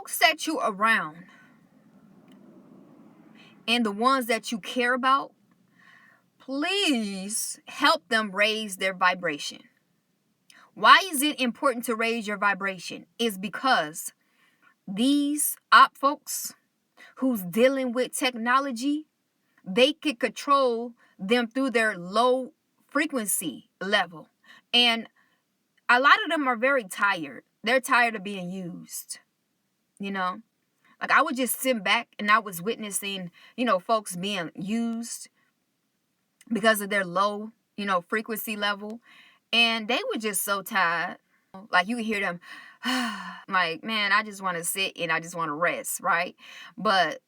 folks that you around and the ones that you care about, please help them raise their vibration. Why is it important to raise your vibration? Is because these op folks who's dealing with technology, they can control them through their low frequency level. And a lot of them are very tired. They're tired of being used, you know? Like I would just sit back and I was witnessing, folks being used because of their low, frequency level. And they were just so tired. Like you could hear them like, man, I just want to sit and I just want to rest, right? But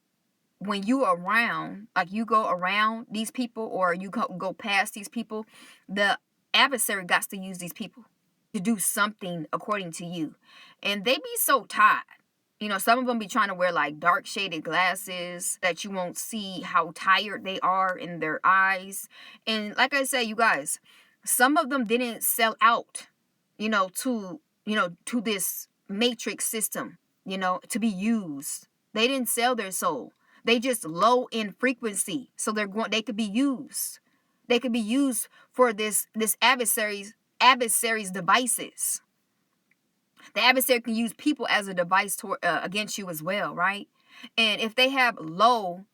when you around, like you go around these people or you go past these people, the adversary got to use these people to do something according to you. And they be so tired. Some of them be trying to wear like dark shaded glasses that you won't see how tired they are in their eyes. And like I say, you guys, some of them didn't sell out, to this matrix system, to be used. They didn't sell their soul. They just low in frequency. So they could be used. They could be used for this adversary's devices. The adversary can use people as a device against you as well, right? And if they have low,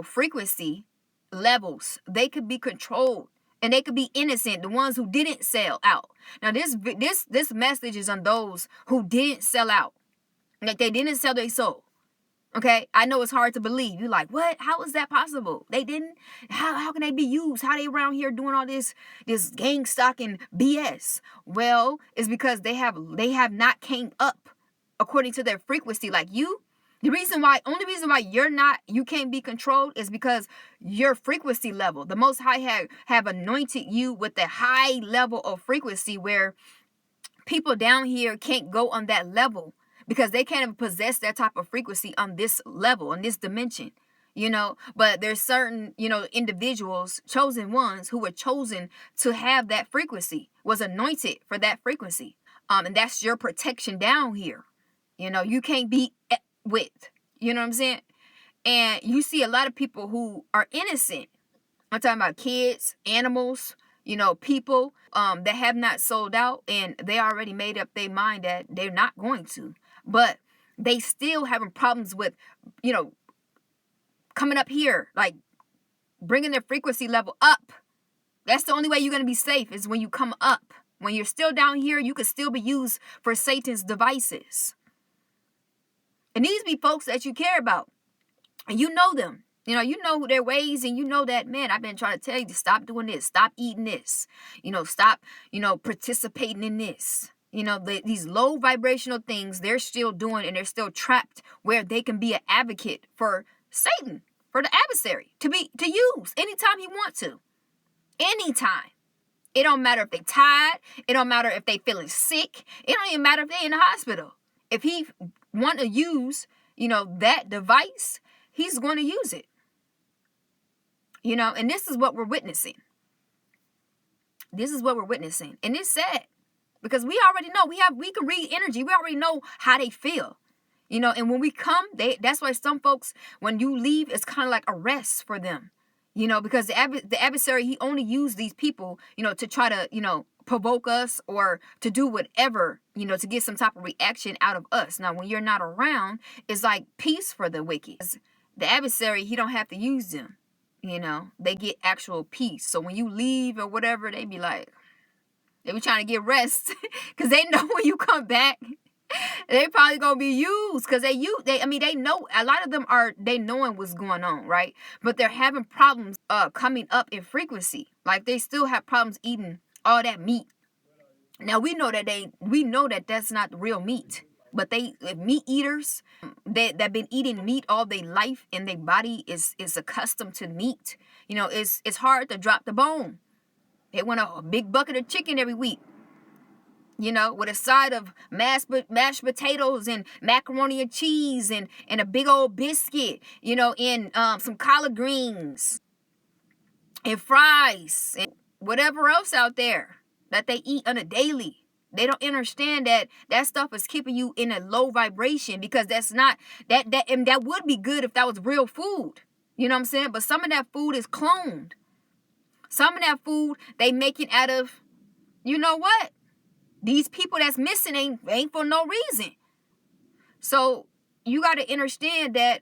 frequency levels, they could be controlled and they could be innocent. The ones who didn't sell out. Now, this message is on those who didn't sell out, like they didn't sell their soul. Okay, I know it's hard to believe. You're like, what? How is that possible? They didn't? How can they be used? How they around here doing all this gang stalking BS? Well, it's because they have not came up according to their frequency like you. Only reason why you can't be controlled is because your frequency level, the Most High have anointed you with a high level of frequency where people down here can't go on that level. Because they can't even possess that type of frequency on this level, on this dimension, But there's certain, individuals, chosen ones, who were chosen to have that frequency, was anointed for that frequency. And that's your protection down here. You can't be with, you know what I'm saying? And you see a lot of people who are innocent. I'm talking about kids, animals, people that have not sold out, and they already made up their mind that they're not going to. But they still having problems with, coming up here, like bringing their frequency level up. That's the only way you're going to be safe is when you come up. When you're still down here, you could still be used for Satan's devices. And these be folks that you care about. And you know them. You know their ways, and you know that, man, I've been trying to tell you to stop doing this, stop eating this, stop, participating in this. These low vibrational things they're still doing, and they're still trapped where they can be an advocate for Satan, for the adversary to use anytime he wants to. Anytime. It don't matter if they tired. It don't matter if they feeling sick. It don't even matter if they in the hospital. If he want to use, that device, he's going to use it. And this is what we're witnessing. This is what we're witnessing. And it's sad. Because we already know, we can read energy. We already know how they feel, and when we come, that's why some folks, when you leave, it's kind of like a rest for them, because the adversary, he only used these people, to try to, provoke us or to do whatever, to get some type of reaction out of us. Now, when you're not around, it's like peace for the wicked. The adversary, he don't have to use them, they get actual peace. So when you leave or whatever, they be like, they be trying to get rest because they know when you come back, they probably gonna be used because they know a lot of them they knowing what's going on, right? But they're having problems coming up in frequency. Like they still have problems eating all that meat. Now we know that that's not real meat. But meat eaters, they've been eating meat all their life, and their body is accustomed to meat. It's hard to drop the bone. They want a big bucket of chicken every week, with a side of mashed potatoes and macaroni and cheese and a big old biscuit, and some collard greens and fries and whatever else out there that they eat on a daily. They don't understand that that stuff is keeping you in a low vibration, because that's not and that would be good if that was real food. You know what I'm saying? But some of that food is cloned. Some of that food they make it out of, you know what? These people that's missing ain't for no reason. So you got to understand that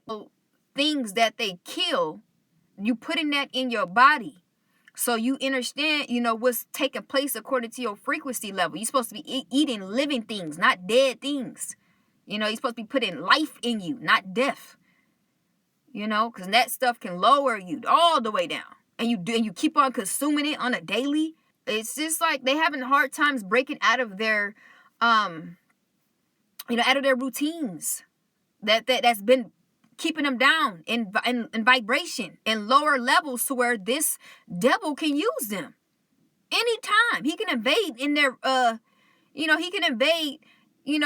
things that they kill, you putting that in your body. So you understand, what's taking place according to your frequency level. You're supposed to be eating living things, not dead things. You're supposed to be putting life in you, not death. Because that stuff can lower you all the way down. And you keep on consuming it on a daily. It's just like they having hard times breaking out of their, out of their routines. That's been keeping them down in vibration and lower levels, to where this devil can use them anytime. He can invade in their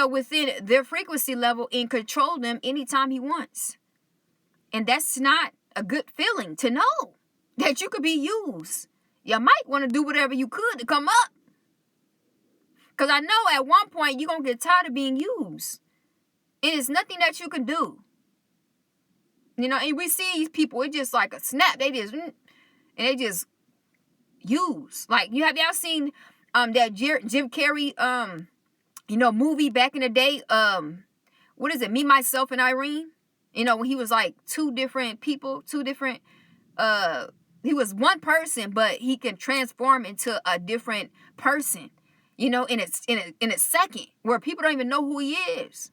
within their frequency level and control them anytime he wants. And that's not a good feeling, to know that you could be used. You might want to do whatever you could to come up, because I know at one point you're gonna get tired of being used, and it's nothing that you can do. And we see these people, it's just like a snap. They just use. Like, y'all seen that Jim Carrey movie back in the day? What is it? Me, Myself, and Irene. When he was like two different people, he was one person, but he can transform into a different person, in a second, where people don't even know who he is.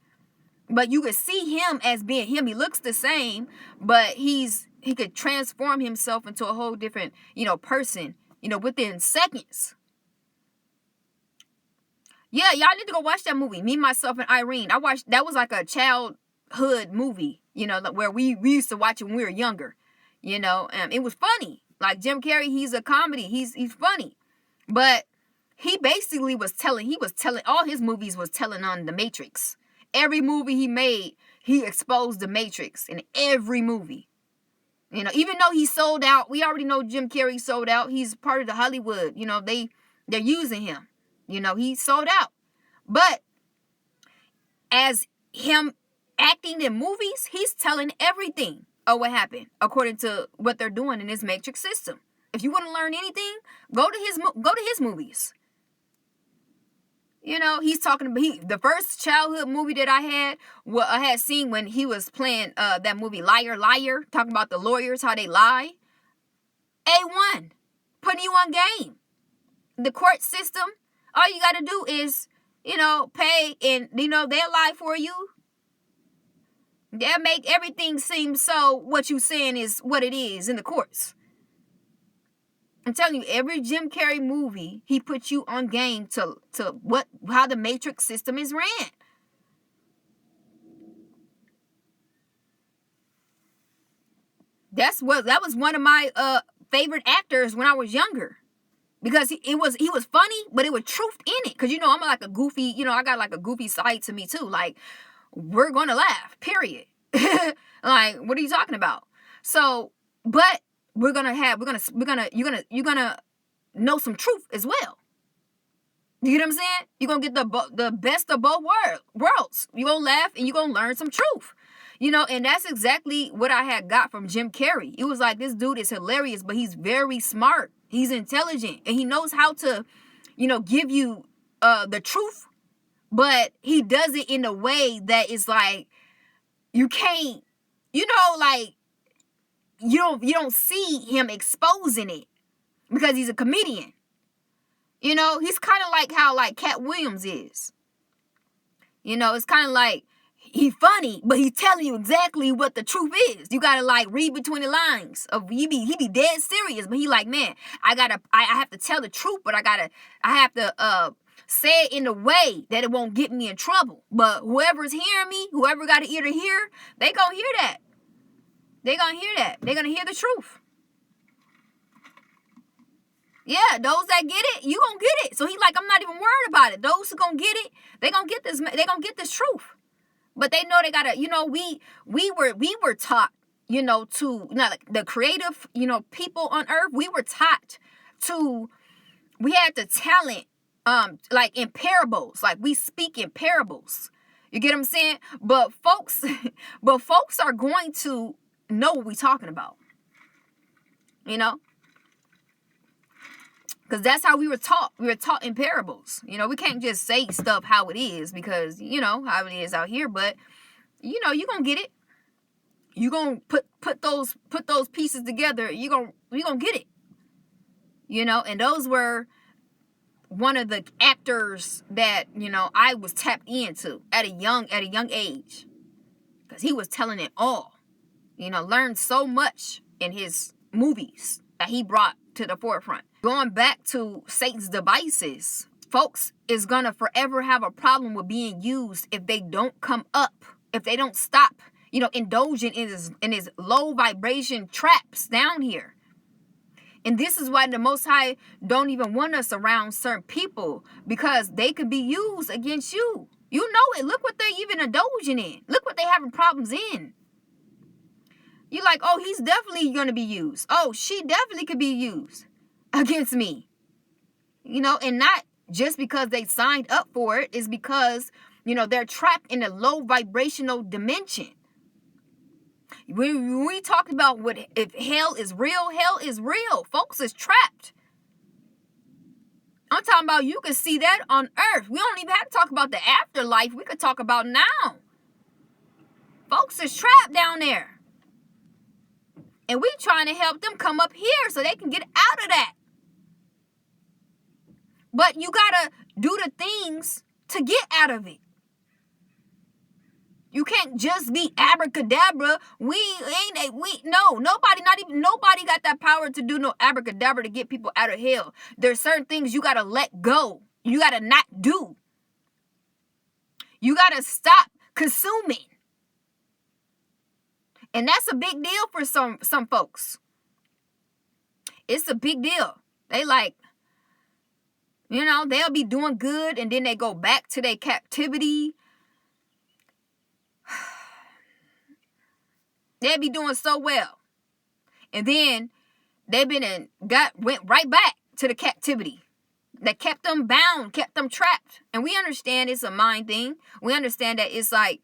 But you could see him as being him. He looks the same, but he could transform himself into a whole different, person, within seconds. Yeah, y'all need to go watch that movie, Me, Myself, and Irene. That was like a childhood movie, where we used to watch it when we were younger. It was funny. Like Jim Carrey, he's a comedy. He's funny. But he basically was telling all his movies was telling on the Matrix. Every movie he made, he exposed the Matrix in every movie. Even though he sold out, we already know Jim Carrey sold out. He's part of the Hollywood. They're using him. He sold out. But as him acting in movies, he's telling everything of what happened according to what they're doing in this Matrix system. If you want to learn anything, go to his movies. He's talking about the first childhood movie that I had seen when he was playing that movie Liar Liar, talking about the lawyers, how they lie. A1, putting you on game. The court system, all you got to do is, pay, and, they'll lie for you. They'll make everything seem so what you saying is what it is in the courts. I'm telling you, every Jim Carrey movie, he puts you on game to how the Matrix system is ran. That was one of my favorite actors when I was younger, because he was funny, but it was truth in it. Because I'm like a goofy, I got like a goofy side to me too. Like, we're gonna laugh, period. Like, what are you talking about? So, but you're gonna know some truth as well. You know what I'm saying? You're gonna get the best of both worlds. You're gonna laugh and you're gonna learn some truth. And that's exactly what I had got from Jim Carrey. It was like, this dude is hilarious, but he's very smart. He's intelligent, and he knows how to, give you the truth, but he does it in a way that is like, you can't, like, you don't see him exposing it, because he's a comedian. He's kind of like how like Cat Williams is. It's kind of like, he's funny, but he's telling you exactly what the truth is. You gotta like read between the lines. He be dead serious, but he like, man, I have to tell the truth, but I have to say it in a way that it won't get me in trouble. But whoever's hearing me, whoever got an ear to hear, they gonna hear that. They're gonna hear the truth. Yeah, those that get it, you gonna get it. So he's like, I'm not even worried about it. Those who gonna get it, they gonna get this truth. But they know they gotta, we were taught, to, like the creative, people on earth, we were taught to, we had the talent like in parables, like we speak in parables. You get what I'm saying? But folks, are going to know what we're talking about. You know? Because that's how we were taught. We were taught in parables. You know, we can't just say stuff how it is because, you know, how it is out here. But, you know, you're going to get it. You're going to put those pieces together. You're going to get it. You know, and those were one of the actors that, you know, I was tapped into at a young age. Because he was telling it all. You know, learned so much in his movies that he brought to the forefront. Going back to Satan's devices, folks is gonna forever have a problem with being used if they don't come up, if they don't stop, you know, indulging in his low vibration traps down here. And this is why the Most High don't even want us around certain people, because they could be used against you. You know it. Look what they even indulging in. Look what they having problems in. You're like, oh, he's definitely going to be used. Oh, she definitely could be used against me. You know, and not just because they signed up for it. It's because, you know, they're trapped in a low vibrational dimension. When we talk about if hell is real. Folks is trapped. I'm talking about you can see that on earth. We don't even have to talk about the afterlife. We could talk about now. Folks is trapped down there. And we're trying to help them come up here so they can get out of that. But you gotta do the things to get out of it. You can't just be abracadabra. Nobody got that power to do no abracadabra to get people out of hell. There's certain things you gotta let go. You gotta not do. You gotta stop consuming. And that's a big deal for some folks. It's a big deal. They like, you know, they'll be doing good and then they go back to their captivity. They'll be doing so well. And then they've went right back to the captivity that kept them bound, kept them trapped. And we understand it's a mind thing. We understand that it's like,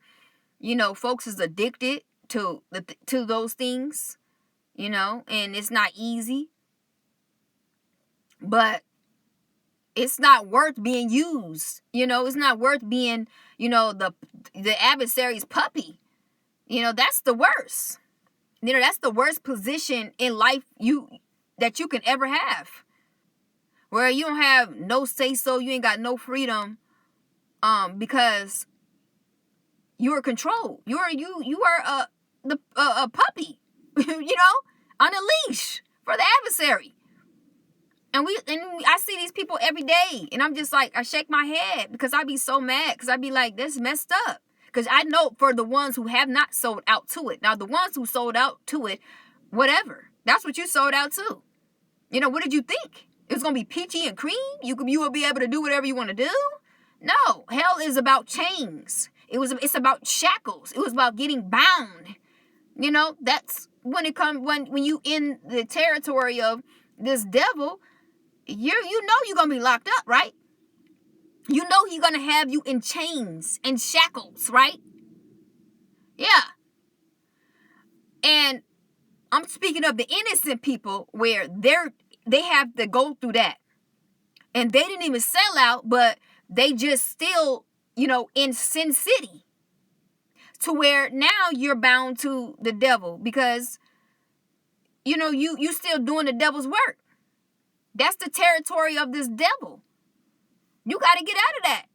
you know, folks is addicted to those things, you know, and it's not easy, but it's not worth being used. You know, it's not worth being, you know, the adversary's puppy. You know, that's the worst. You know, that's the worst position in life that you can ever have, where you don't have no say so, you ain't got no freedom, because you are controlled. You are a puppy, you know, on a leash for the adversary. And I see these people every day, and I'm just like, I shake my head because I be so mad, because I be like, this messed up. Because I know for the ones who have not sold out to it. Now, the ones who sold out to it, whatever. That's what you sold out to. You know, what did you think? It was going to be peachy and cream? You will be able to do whatever you want to do? No. Hell is about chains. It's about shackles. It was about getting bound. You know, that's when you in the territory of this devil, you know you're going to be locked up, right? You know he's going to have you in chains and shackles, right? Yeah. And I'm speaking of the innocent people where they have to go through that. And they didn't even sell out, but they just still, you know, in Sin City. To where now you're bound to the devil because, you know, you still doing the devil's work. That's the territory of this devil. You got to get out of that.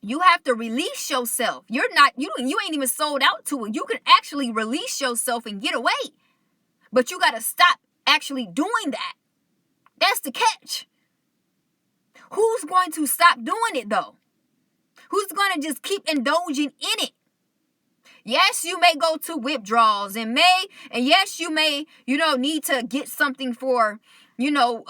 You have to release yourself. You ain't even sold out to it. You can actually release yourself and get away. But you got to stop actually doing that. That's the catch. Who's going to stop doing it though? Who's going to just keep indulging in it? Yes, you may go to withdrawals and yes, you may, you know, need to get something for, you know,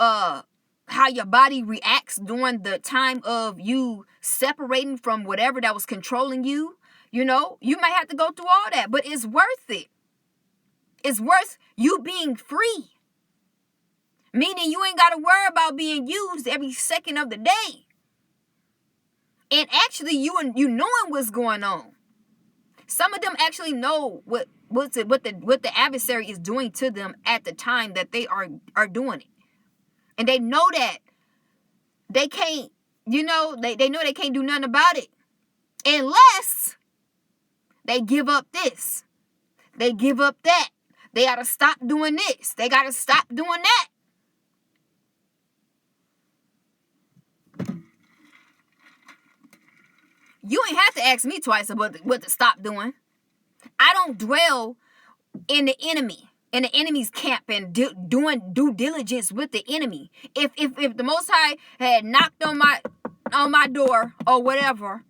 how your body reacts during the time of you separating from whatever that was controlling you. You know, you might have to go through all that, but it's worth it. It's worth you being free. Meaning you ain't got to worry about being used every second of the day. And actually you knowing what's going on. Some of them actually know what the adversary is doing to them at the time that they are doing it. And they know that they can't, they know they can't do nothing about it. Unless they give up this. They give up that. They got to stop doing this. They got to stop doing that. You ain't have to ask me twice about what to stop doing. I don't dwell in the enemy's camp and doing due diligence with the enemy. If the Most High had knocked on my door or whatever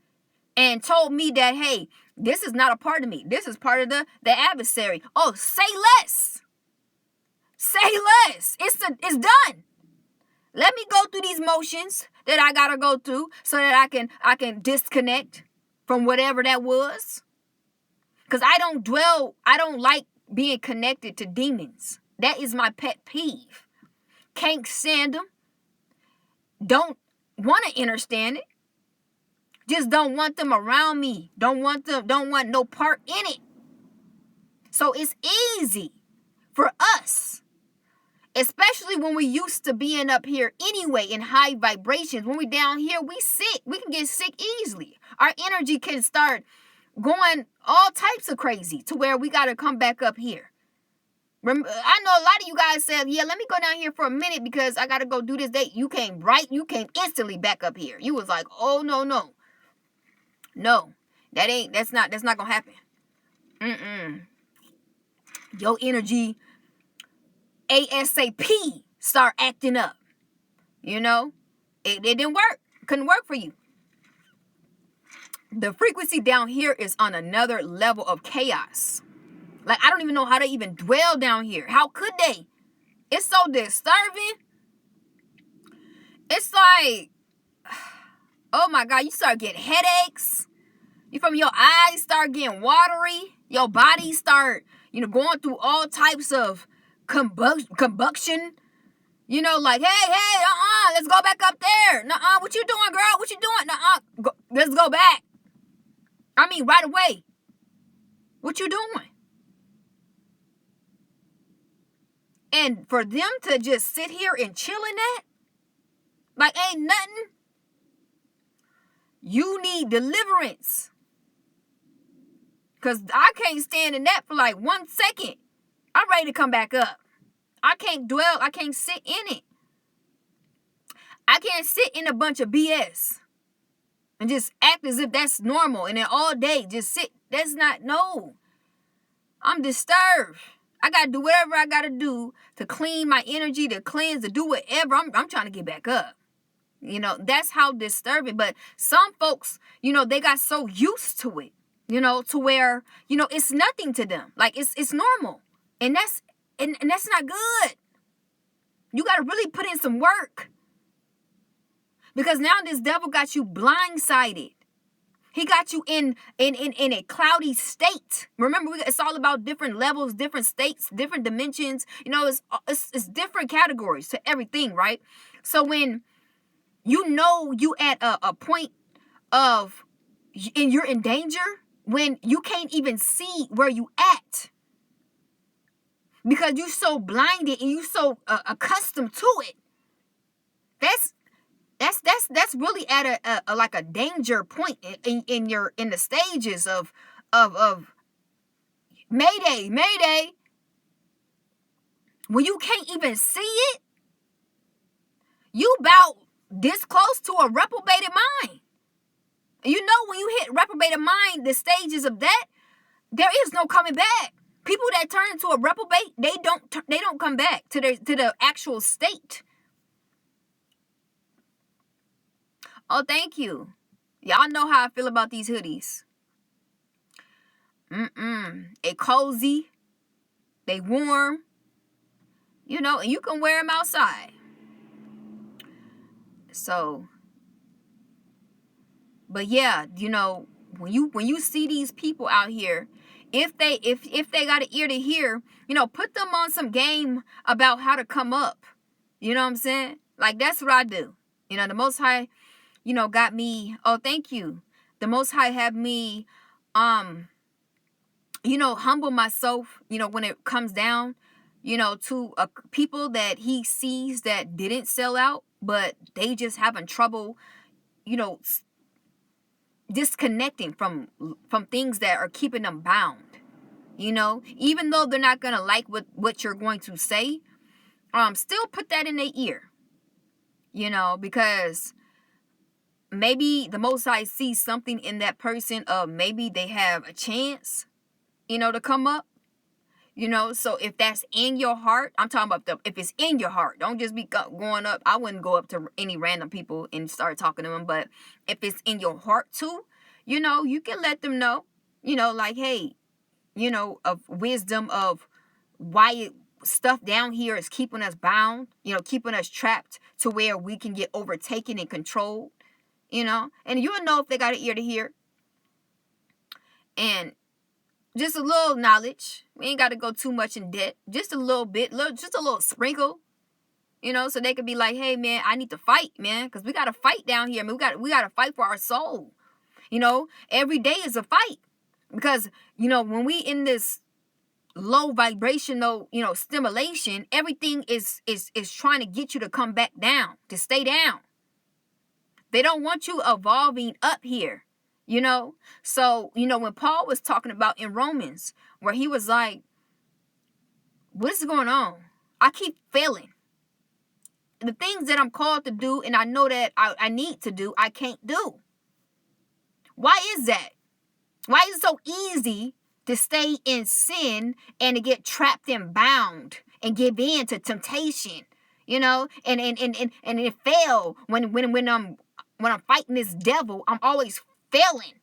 and told me that, hey, this is not a part of me. This is part of the adversary. Oh, say less. Say less. It's done. Let me go through these motions that I gotta go through so that I can disconnect from whatever that was. Because I don't like being connected to demons. That is my pet peeve. Can't stand them. Don't want to understand it. Just don't want them around me. Don't want no part in it. So it's easy for us, especially when we used to being up here anyway in high vibrations. When we down here, we sick. We can get sick easily. Our energy can start going all types of crazy to where we got to come back up here. I know a lot of you guys said, yeah, let me go down here for a minute because I got to go do this day. You came instantly back up here. You was like, oh, no. No, that's not going to happen. Your energy ASAP start acting up. It didn't work. Couldn't work for you. The frequency down here is on another level of chaos. Like, I don't even know how to even dwell down here. How could they? It's so disturbing. It's like, oh my God, you start getting headaches. From your eyes start getting watery. Your body start, going through all types of combustion. Like, hey, let's go back up there. What you doing, girl? What you doing? Let's go back. I mean, right away. What you doing? And for them to just sit here and chill in that, like ain't nothing. You need deliverance. Because I can't stand in that for like 1 second. I'm ready to come back up. I can't dwell. I can't sit in it. I can't sit in a bunch of BS and just act as if that's normal. And then all day just sit. That's not, no. I'm disturbed. I got to do whatever I got to do to clean my energy, to cleanse, to do whatever. I'm trying to get back up. That's how disturbing. But some folks, they got so used to it, to where, it's nothing to them. Like it's normal. And that's not good. You got to really put in some work. Because now this devil got you blindsided. He got you in a cloudy state. Remember, it's all about different levels, different states, different dimensions. It's different categories to everything, right? So when you at a point of, and you're in danger, when you can't even see where you at. Because you're so blinded and you're so accustomed to it. That's really at a like a danger point in the stages of Mayday. When you can't even see it, you about this close to a reprobated mind. When you hit reprobated mind, the stages of that, there is no coming back. People that turn into a reprobate, they don't come back to the actual state. Oh, thank you. Y'all know how I feel about these hoodies. They cozy. They warm. And you can wear them outside. So, but yeah, when you see these people out here, if they got an ear to hear, put them on some game about how to come up. You know what I'm saying? Like, that's what I do. You know, the Most High, got me. Oh, thank you. The Most High had me, humble myself, when it comes down, to people that he sees that didn't sell out, but they just having trouble, you know, disconnecting from things that are keeping them bound. Even though they're not gonna like what you're going to say, still put that in their ear, because maybe the Most High sees something in that person of maybe they have a chance, to come up. So if that's in your heart, I'm talking about if it's in your heart, don't just be going up. I wouldn't go up to any random people and start talking to them. But if it's in your heart too, you can let them know, like, hey, of wisdom of why stuff down here is keeping us bound, keeping us trapped to where we can get overtaken and controlled, and you'll know if they got an ear to hear. And just a little knowledge. We ain't got to go too much in debt. Just a little bit, just a little sprinkle, so they could be like, hey, man, I need to fight, man, because we got to fight down here. I mean, we got to fight for our soul. Every day is a fight because, when we in this low vibrational, stimulation, everything is trying to get you to come back down, to stay down. They don't want you evolving up here. So, when Paul was talking about in Romans, where he was like, what is going on? I keep failing. The things that I'm called to do and I know that I need to do, I can't do. Why is that? Why is it so easy to stay in sin and to get trapped and bound and give in to temptation? And it fail when I'm fighting this devil, I'm always failing.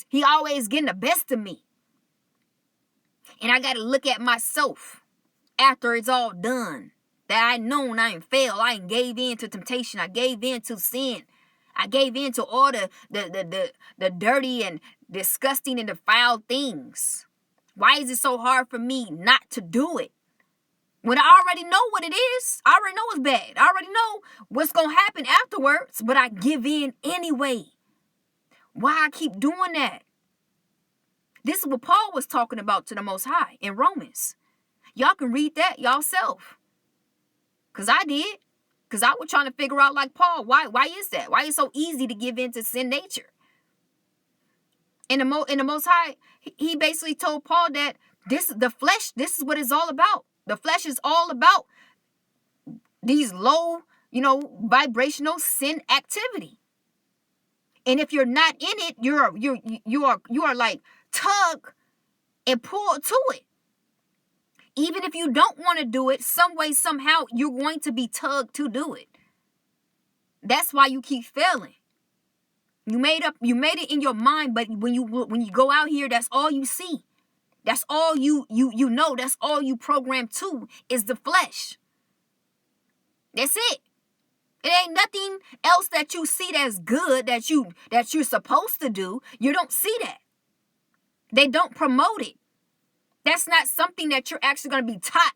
He always getting the best of me. And I got to look at myself after it's all done. That I know I ain't failed. I ain't gave in to temptation. I gave in to sin. I gave in to all the dirty and disgusting and defiled things. Why is it so hard for me not to do it? When I already know what it is. I already know it's bad. I already know what's going to happen afterwards. But I give in anyway. Why I keep doing that? This is what Paul was talking about to the Most High in Romans. Y'all can read that y'allself. Because I did. Because I was trying to figure out, like Paul, why is that? Why is it so easy to give in to sin nature? In the Most High, he basically told Paul that the flesh, this is what it's all about. The flesh is all about these low, vibrational sin activity. And if you're not in it, you are like tug and pull to it. Even if you don't want to do it, some way, somehow, you're going to be tugged to do it. That's why you keep failing. You made it in your mind, but when you go out here, that's all you see. That's all you know. That's all you program to is the flesh. That's it. It ain't nothing else that you see that's good that you're supposed to do. You don't see that. They don't promote it. That's not something that you're actually going to be taught.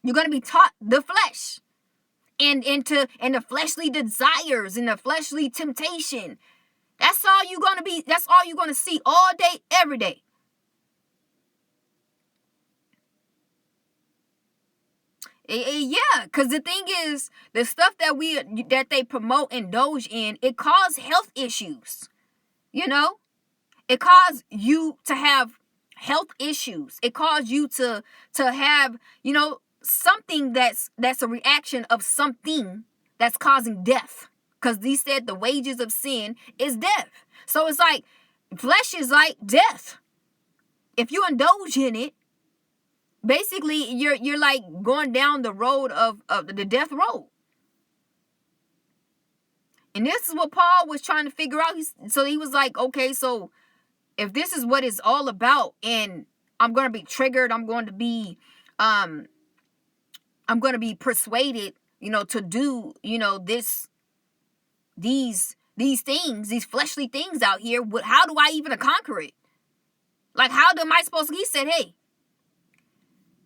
You're going to be taught the flesh and the fleshly desires and the fleshly temptation. That's all you're going to be. That's all you're going to see all day, every day. Yeah, because the thing is, the stuff that they promote and indulge in, it causes health issues. It causes you to have health issues. It causes you to have, something that's a reaction of something that's causing death. Because he said the wages of sin is death. So it's like, flesh is like death. If you indulge in it, basically, you're like going down the road of the death road. And this is what Paul was trying to figure out. So he was like, okay, so if this is what it's all about and I'm going to be triggered, I'm going to be persuaded, to do, these things, these fleshly things out here, how do I even conquer it? Like, how am I supposed to? He said, hey,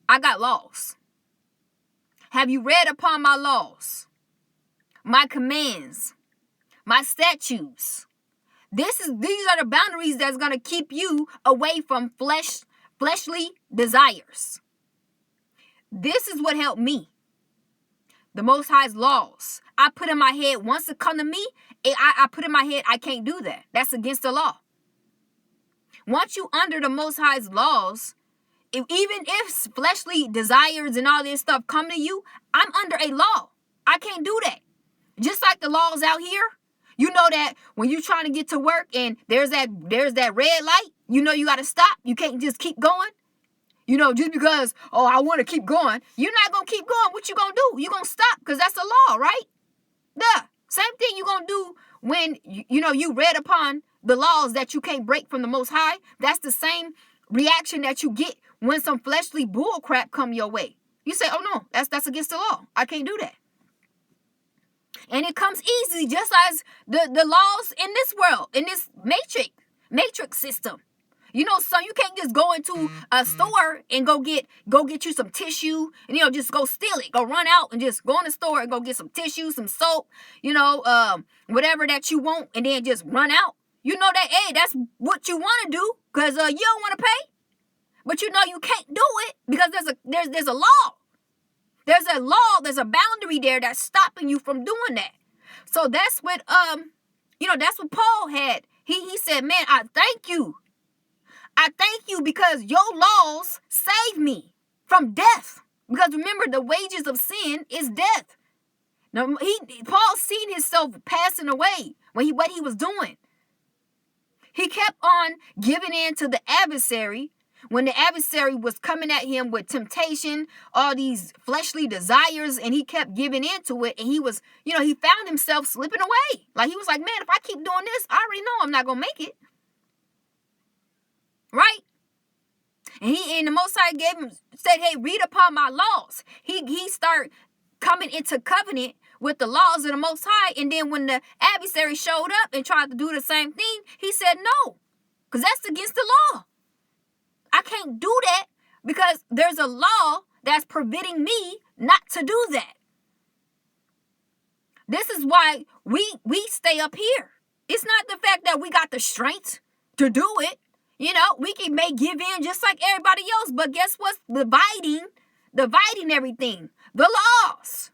I got laws. Have you read upon my laws, my commands, my statutes? These are the boundaries that's going to keep you away from fleshly desires. This is what helped me. The Most High's laws. I put in my head, once it come to me, I put in my head, I can't do that. That's against the law. Once you under the Most High's laws, even if fleshly desires and all this stuff come to you, I'm under a law. I can't do that. Just like the laws out here, you know that when you're trying to get to work and there's that red light, you know you got to stop. You can't just keep going. You know, just because, oh, I want to keep going, you're not going to keep going. What you going to do? You're going to stop because that's the law, right? Duh. Same thing you're going to do when, you read upon the laws that you can't break from the Most High. That's the same reaction that you get when some fleshly bull crap come your way. You say, oh, no, that's against the law. I can't do that. And it comes easily, just as the laws in this world, in this matrix system. So you can't just go into a store and go get you some tissue and, just go steal it. Go run out and just go in the store and go get some tissue, some soap, whatever that you want, and then just run out. You know that, hey, that's what you want to do because you don't want to pay. But you can't do it because there's a law. There's a law, there's a boundary there that's stopping you from doing that. So that's what that's what Paul had. He said, man, I thank you. I thank you because your laws save me from death. Because remember, the wages of sin is death. Now, Paul seen himself passing away what he was doing. He kept on giving in to the adversary when the adversary was coming at him with temptation, all these fleshly desires, and he kept giving into it. And he was, he found himself slipping away. Like he was like, man, if I keep doing this, I already know I'm not going to make it. Right? And the Most High said, hey, read upon my laws. He started coming into covenant with the laws of the Most High. And then when the adversary showed up and tried to do the same thing, he said no, because that's against the law. I can't do that because there's a law that's preventing me not to do that. This is why we stay up here. It's not the fact that we got the strength to do it. We may give in just like everybody else, but guess what's dividing everything? The laws.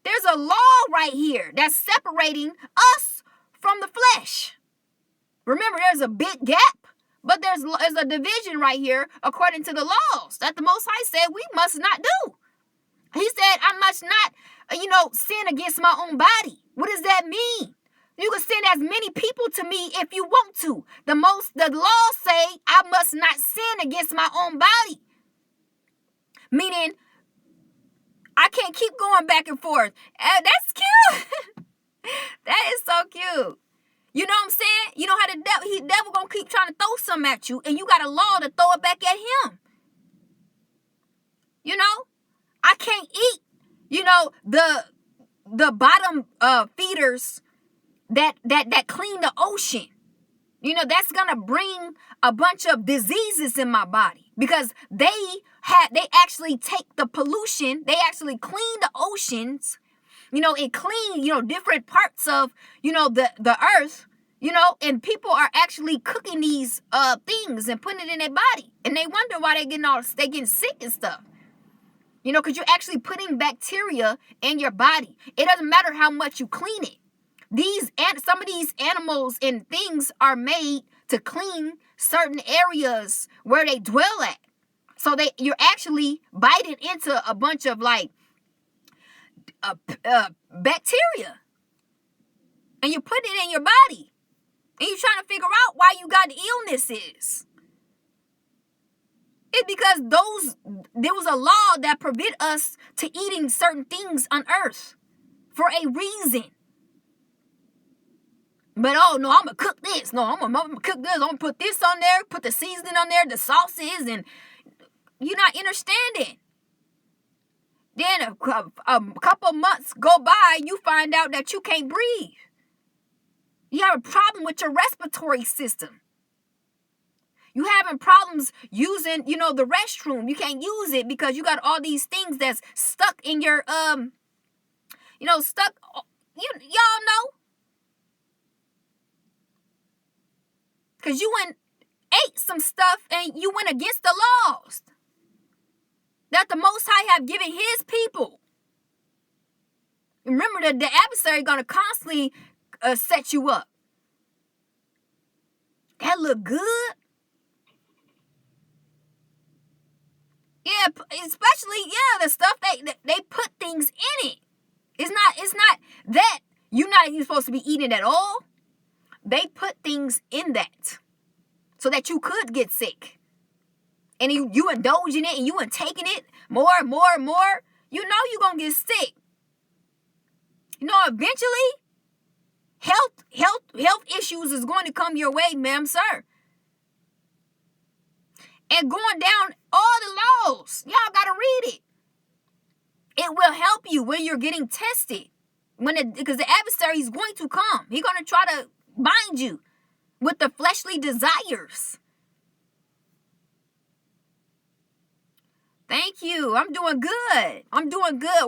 There's a law right here that's separating us from the flesh. Remember, there's a big gap, but there's a division right here according to the laws that the Most High said we must not do. He said, I must not, sin against my own body. What does that mean? You can send as many people to me if you want to. The laws say I must not sin against my own body. Meaning, I can't keep going back and forth. That's cute. That is so cute. You know what I'm saying? You know how the devil gonna keep trying to throw something at you, and you got a law to throw it back at him. I can't eat, the bottom feeders that clean the ocean. That's gonna bring a bunch of diseases in my body because they actually take the pollution, they actually clean the oceans, and clean, different parts of, the earth, and people are actually cooking these things and putting it in their body, and they wonder why they getting sick and stuff. Because you're actually putting bacteria in your body. It doesn't matter how much you clean it. Some of these animals and things are made to clean certain areas where they dwell at. So you're actually biting into a bunch of bacteria, and you put it in your body, and you're trying to figure out why you got illnesses. It's because there was a law that prevent us to eating certain things on earth for a reason. But, oh, no, I'm going to cook this. No, I'm going to cook this. I'm going to put this on there, put the seasoning on there, the sauces, and you're not understanding. Then a couple months go by, you find out that you can't breathe. You have a problem with your respiratory system. You having problems using, the restroom. You can't use it because you got all these things that's stuck in your, stuck. Y'all know, because you ate some stuff and you went against the laws that the Most High have given His people. Remember that the adversary going to constantly set you up. That look good. Yeah, especially the stuff they put things in it. It's not that you're not even supposed to be eating it at all. They put things in that so that you could get sick. And you indulging it and you taking it more and more and more. You know you're going to get sick. Eventually, health issues is going to come your way, ma'am, sir. And going down all the laws, y'all got to read it. It will help you when you're getting tested. Because the adversary is going to come. He's going to try to bind you with the fleshly desires. Thank you. I'm doing good.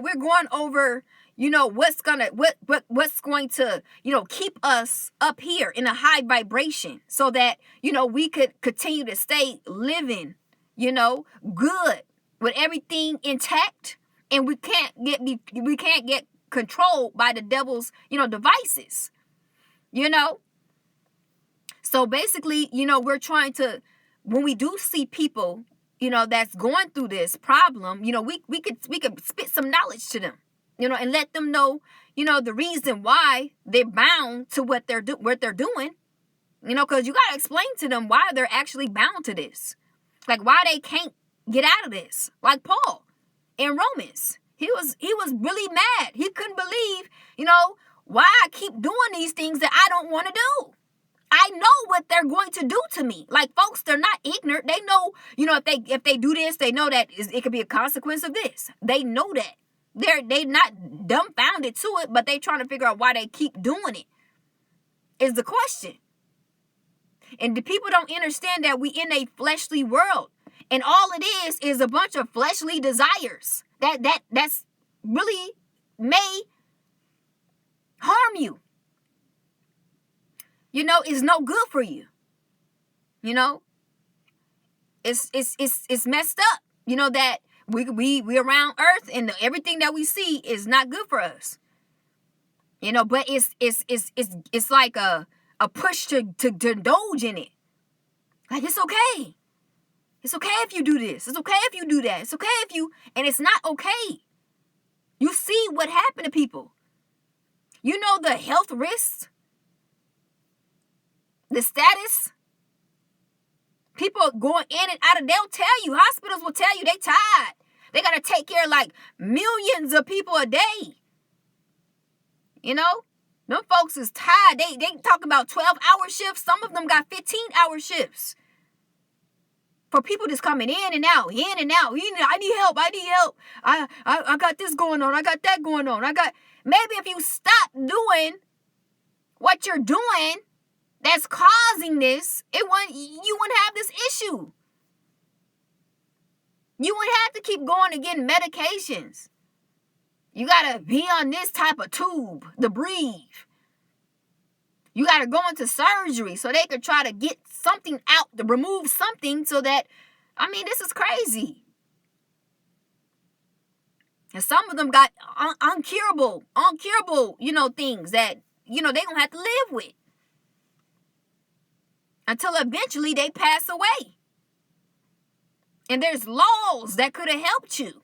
We're going over, what's going to, keep us up here in a high vibration so that, we could continue to stay living, good with everything intact, and we can't get controlled by the devil's, devices, So basically, we're trying to, when we do see people, that's going through this problem, we could spit some knowledge to them, and let them know, the reason why they're bound to what they're doing, because you got to explain to them why they're actually bound to this, like why they can't get out of this. Like Paul in Romans, he was really mad. He couldn't believe, why I keep doing these things that I don't want to do. I know what they're going to do to me. Like, folks, they're not ignorant. They know, if they do this, they know that it could be a consequence of this. They know that. They're not dumbfounded to it, but they trying to figure out why they keep doing it is the question. And the people don't understand that we in a fleshly world. And all it is a bunch of fleshly desires that's really may harm you. It's no good for you. It's messed up. That we around Earth and everything that we see is not good for us. But it's like a push to indulge in it. Like, it's okay. It's okay if you do this. It's okay if you do that. It's okay if you, and it's not okay. You see what happened to people. The health risks. The status, people going in and out of, they'll tell you, hospitals will tell you they tired. They got to take care of like millions of people a day. Them folks is tired. They talk about 12-hour shifts. Some of them got 15-hour shifts. For people just coming in and out, in and out. I need help. I got this going on. I got that going on. Maybe if you stop doing what you're doing, that's causing this, you wouldn't have this issue. You wouldn't have to keep going and getting medications. You got to be on this type of tube to breathe. You got to go into surgery so they could try to get something out, to remove something so that, this is crazy. And some of them got uncurable, things that, they going to have to live with. Until eventually they pass away. And there's laws that could have helped you.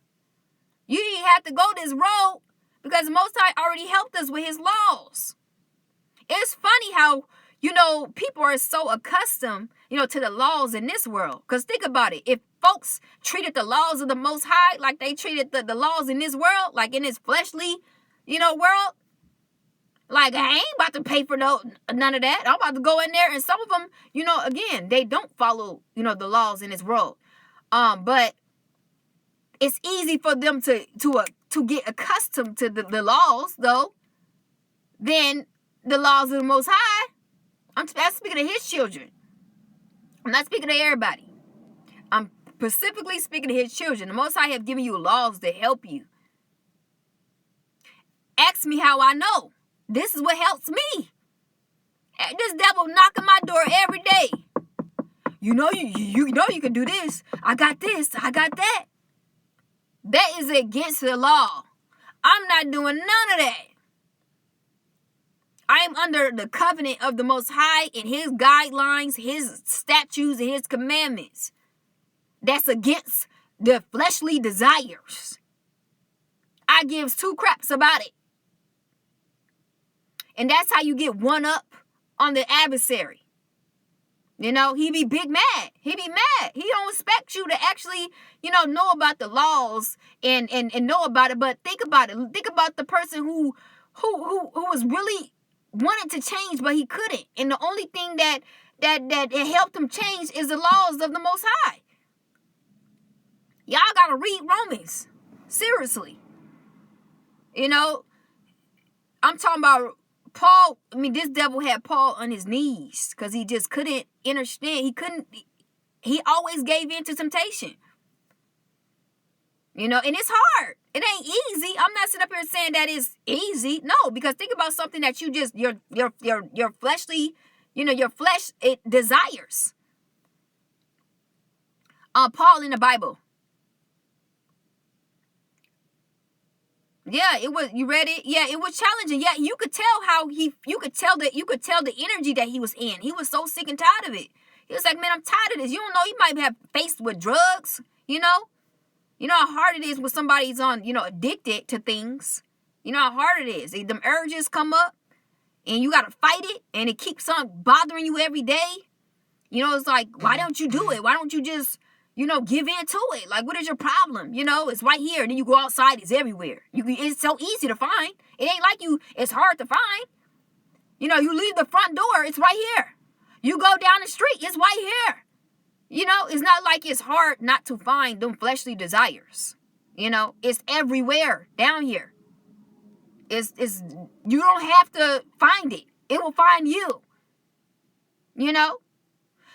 You didn't have to go this road because Most High already helped us with His laws. It's funny how, people are so accustomed, to the laws in this world. Because think about it. If folks treated the laws of the Most High like they treated the laws in this world, like in this fleshly, world, like, I ain't about to pay for none of that. I'm about to go in there. And some of them, again, they don't follow, the laws in this world. But it's easy for them to get accustomed to the laws, though, than the laws of the Most High. I'm speaking of His children. I'm not speaking to everybody. I'm specifically speaking to his children. The Most High have given you laws to help you. Ask me how I know. This is what helps me. This devil knocking my door every day. You know you can do this. I got this. I got that. That is against the law. I'm not doing none of that. I am under the covenant of the Most High and his guidelines, his statutes, and his commandments. That's against the fleshly desires. I gives two craps about it. And that's how you get one up on the adversary. You know, he be big mad. He be mad. He don't expect you to actually, know about the laws and know about it. But think about it. Think about the person who was really wanted to change, but he couldn't. And the only thing that helped him change is the laws of the Most High. Y'all gotta read Romans. Seriously. I'm talking about Paul. This devil had Paul on his knees because he just couldn't understand. He always gave in to temptation. And it's hard. It ain't easy. I'm not sitting up here saying that it's easy. No, because think about something that you just, your fleshly, your flesh, it desires. Paul in the Bible. Yeah, it was. You read it? Yeah, it was challenging. Yeah, you could tell you could tell the energy that he was in. He was so sick and tired of it. He was like, man, I'm tired of this. You don't know, he might have faced with drugs, You know how hard it is when somebody's on, addicted to things. You know how hard it is. Them urges come up and you got to fight it and it keeps on bothering you every day. It's like, why don't you do it? Why don't you just, give in to it? Like, what is your problem? It's right here. And then you go outside, it's everywhere. It's so easy to find. It ain't like it's hard to find. You leave the front door, it's right here. You go down the street, it's right here. It's not like it's hard not to find them fleshly desires. It's everywhere down here. It's you don't have to find it. It will find you.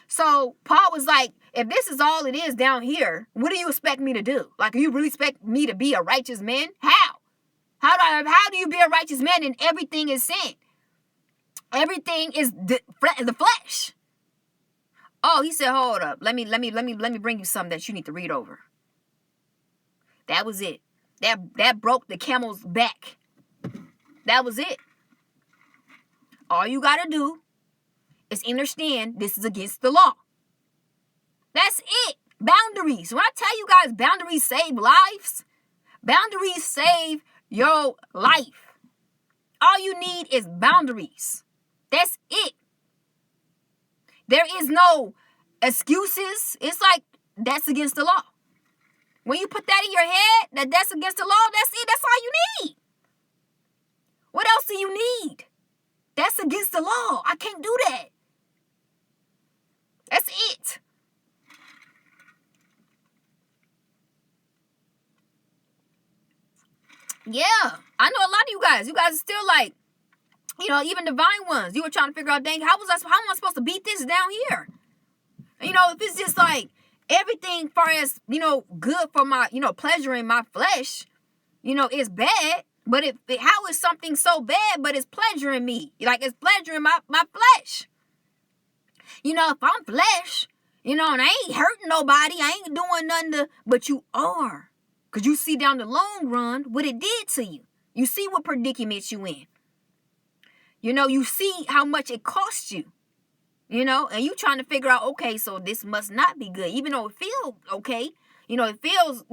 So Paul was like, if this is all it is down here, what do you expect me to do? Like, you really expect me to be a righteous man? How? How do you be a righteous man and everything is sin? Everything is the flesh. Oh, he said, hold up. Let me bring you something that you need to read over. That was it. That broke the camel's back. That was it. All you got to do is understand this is against the law. That's it. Boundaries. When I tell you guys boundaries save lives, boundaries save your life. All you need is boundaries. That's it. There is no excuses. It's like, that's against the law. When you put that in your head, that's against the law, that's it. That's all you need. What else do you need? That's against the law. I can't do that. That's it. Yeah, I know a lot of you guys are still like, even divine ones. You were trying to figure out, dang, how am I supposed to beat this down here? If it's just like everything far as, good for my, pleasure in my flesh, is bad. But how is something so bad, but it's pleasuring me? Like, it's pleasuring my flesh. If I'm flesh, and I ain't hurting nobody, I ain't doing nothing but you are. Because you see down the long run what it did to you. You see what predicaments you in. You see how much it costs you. And you trying to figure out, okay, so this must not be good. Even though it feels okay. It feels,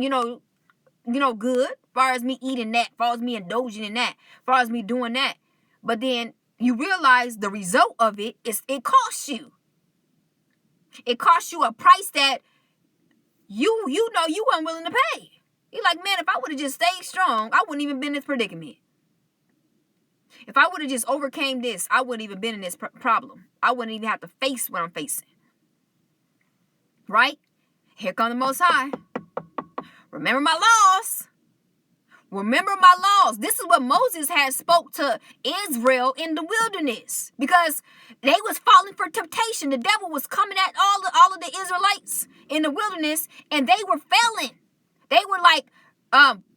good. As far as me eating that. As far as me indulging in that. As far as me doing that. But then you realize the result of it is it costs you. It costs you a price that you weren't willing to pay. You're like, man, if I would have just stayed strong, I wouldn't even been in this predicament. If I would have just overcame this, I wouldn't even been in this problem. I wouldn't even have to face what I'm facing. Right? Here come the Most High. Remember my laws. Remember my laws. This is what Moses had spoke to Israel in the wilderness. Because they was falling for temptation. The devil was coming at all Israelites in the wilderness, and they were failing. They were like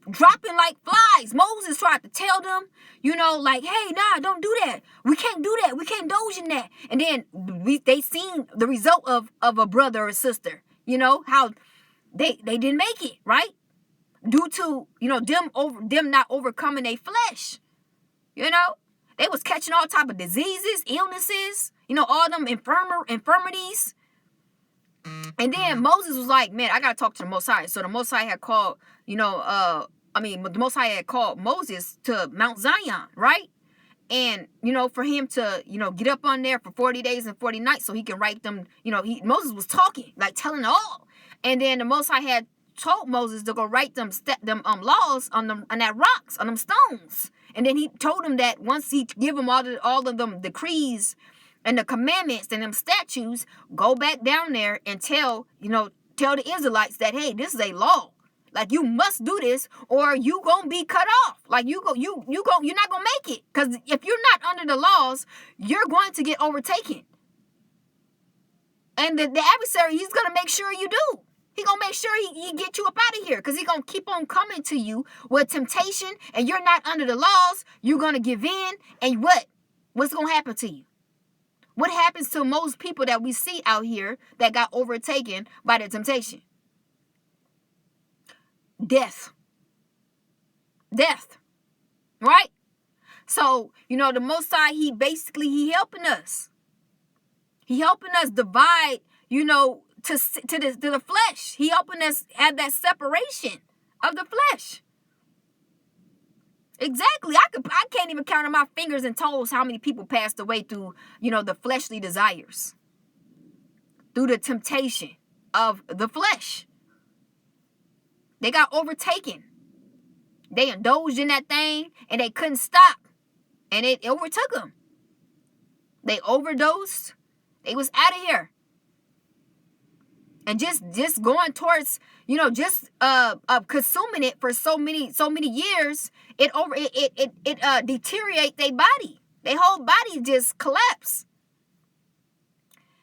dropping like flies. Moses tried to tell them, like, hey, nah, don't do that. We can't do that. We can't indulge in that. And then they seen the result of a brother or sister, how they didn't make it, right? Due to, them not overcoming their flesh. They was catching all type of diseases, illnesses, all them infirmities. And then Moses was like, man, I got to talk to the Most High. So the Most High had called, the Most High had called Moses to Mount Zion, right? And, for him to, get up on there for 40 days and 40 nights so he can write them, Moses was talking, like telling all. And then the Most High had told Moses to go write them laws on that rocks, on them stones. And then he told him that once he give him all of them decrees and the commandments and them statutes, go back down there and tell the Israelites that, hey, this is a law. Like, you must do this or you gonna be cut off. Like, you're not gonna make it. Because if you're not under the laws, you're going to get overtaken. And the adversary, he's gonna make sure you do. He gonna make sure he get you up out of here, because he gonna keep on coming to you with temptation, and you're not under the laws. You're gonna give in, and what's gonna happen to you? What happens to most people that we see out here that got overtaken by the temptation? Death, right? So the Most High, he helping us. He helping us divide, to the flesh. He helping us have that separation of the flesh. Exactly. I can't even count on my fingers and toes how many people passed away through, the fleshly desires, through the temptation of the flesh. They got overtaken. They indulged in that thing and they couldn't stop, and it overtook them. They overdosed. They was out of here. And just going towards, consuming it for so many years, it deteriorate their body. Their whole body just collapse.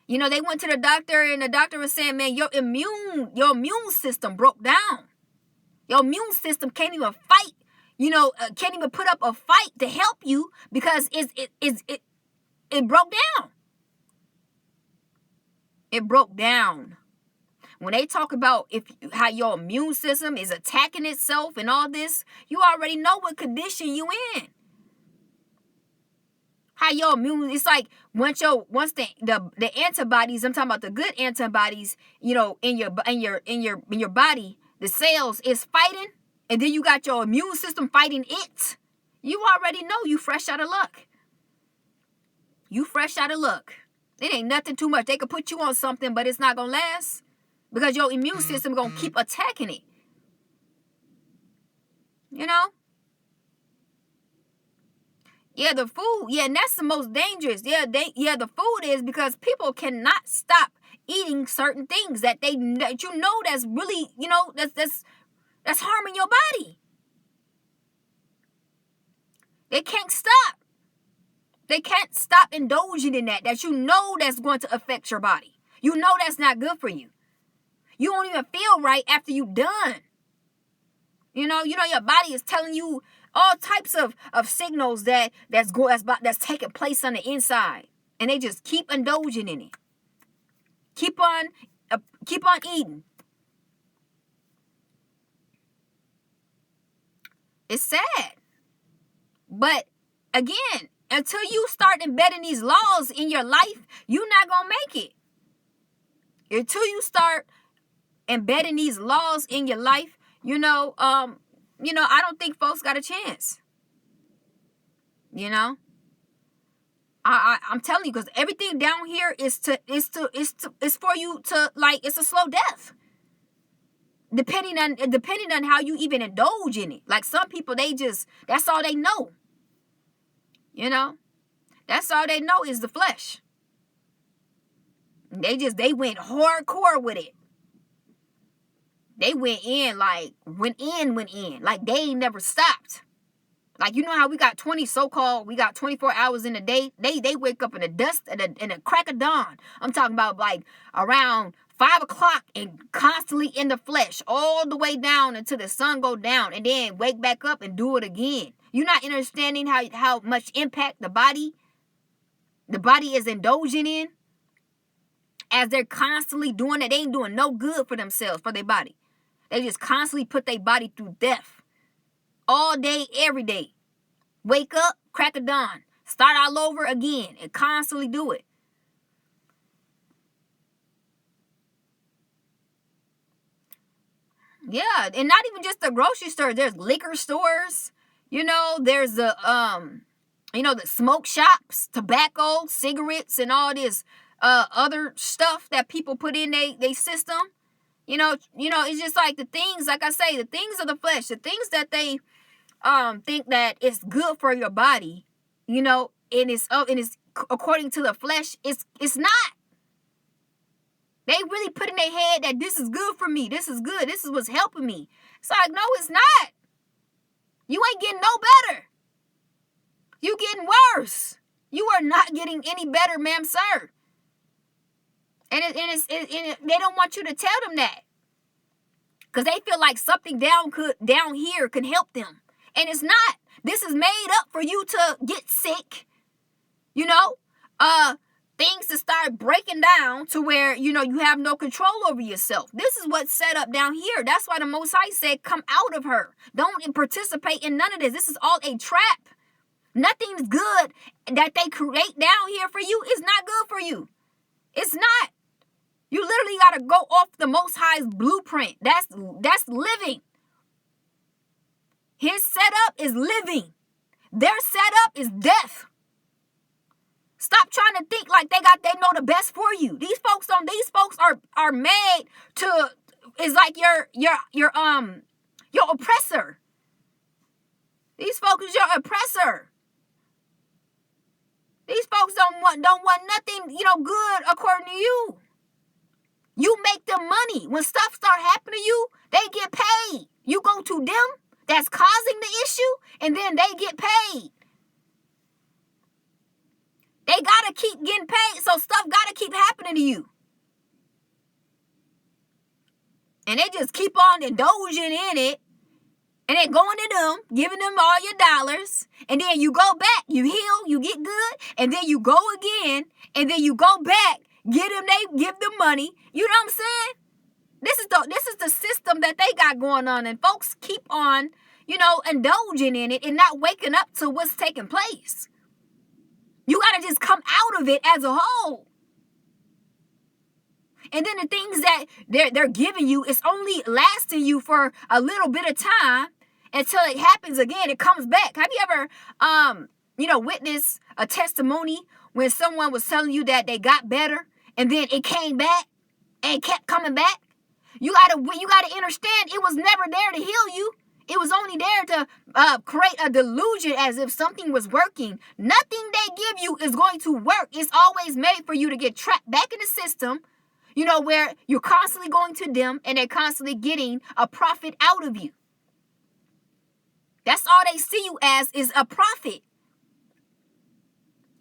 They went to the doctor, and the doctor was saying, man, your immune system broke down. Your immune system can't even fight, can't even put up a fight to help you, because it broke down. It broke down. When they talk about how your immune system is attacking itself and all this, you already know what condition you in. How your immune, it's like once the antibodies, I'm talking about the good antibodies, in your body, the cells is fighting, and then you got your immune system fighting it. You already know you fresh out of luck. You fresh out of luck. It ain't nothing too much. They could put you on something, but it's not gonna last, because your immune system gonna keep attacking it. Yeah, the food. Yeah, and that's the most dangerous. Yeah, the food is, because people cannot stop eating certain things that that's really, that's harming your body. They can't stop. They can't stop indulging in that that's going to affect your body. That's not good for you. You won't even feel right after you done. Your body is telling you all types of signals that's taking place on the inside, and they just keep indulging in it. Keep on eating. It's sad, but again, until you start embedding these laws in your life, you're not gonna make it. Until you start embedding these laws in your life, I don't think folks got a chance. I'm telling you, because everything down here is for you to, like, it's a slow death. Depending on how you even indulge in it. Like, some people, that's all they know. That's all they know is the flesh. They went hardcore with it. They went in. Like, they ain't never stopped. Like, you know how we got 24 hours in a day? They wake up in the dust and the crack of dawn. I'm talking about like around 5 o'clock and constantly in the flesh all the way down until the sun go down and then wake back up and do it again. You're not understanding how much impact the body is indulging in as they're constantly doing it. They ain't doing no good for themselves, for their body. They just constantly put their body through death. All day, every day. Wake up, crack of dawn. Start all over again and constantly do it. Yeah, and not even just the grocery store. There's liquor stores. There's the the smoke shops, tobacco, cigarettes, and all this other stuff that people put in they system. It's just like the things, like I say, the things of the flesh, the things that they think that it's good for your body, and it's according to the flesh, it's not. They really put in their head that this is good for me. This is good. This is what's helping me. It's like, no, it's not. You ain't getting no better. You getting worse. You are not getting any better, ma'am, sir. And they don't want you to tell them that, because they feel like something down here could help them, and it's not. This is made up for you to get sick. Things to start breaking down to where you have no control over yourself. This is what's set up down here. That's why the Most High said, "Come out of her. Don't participate in none of this. This is all a trap. Nothing's good that they create down here for you is not good for you. It's not. You literally got to go off the Most High's blueprint. That's living. His setup is living. Their setup is death. Stop trying to think like they know the best for you. These folks don't. These folks are made to. It's like your oppressor. These folks is your oppressor. These folks don't want nothing good according to you. You make them money. When stuff start happening to you, they get paid. You go to them that's causing the issue, and then they get paid. They gotta keep getting paid, so stuff gotta keep happening to you. And they just keep on indulging in it, and then going to them, giving them all your dollars, and then you go back, you heal, you get good, and then you go again, and then you go back, they give them money. You know what I'm saying? This is the system that they got going on, and folks keep on, indulging in it and not waking up to what's taking place. You got to just come out of it as a whole. And then the things that they're giving you, it's only lasting you for a little bit of time until it happens again. It comes back. Have you ever, witnessed a testimony when someone was telling you that they got better and then it came back and kept coming back? You gotta understand, it was never there to heal you. It was only there to create a delusion as if something was working. Nothing they give you is going to work. It's always made for you to get trapped back in the system, where you're constantly going to them and they're constantly getting a profit out of you. That's all they see you as, is a profit.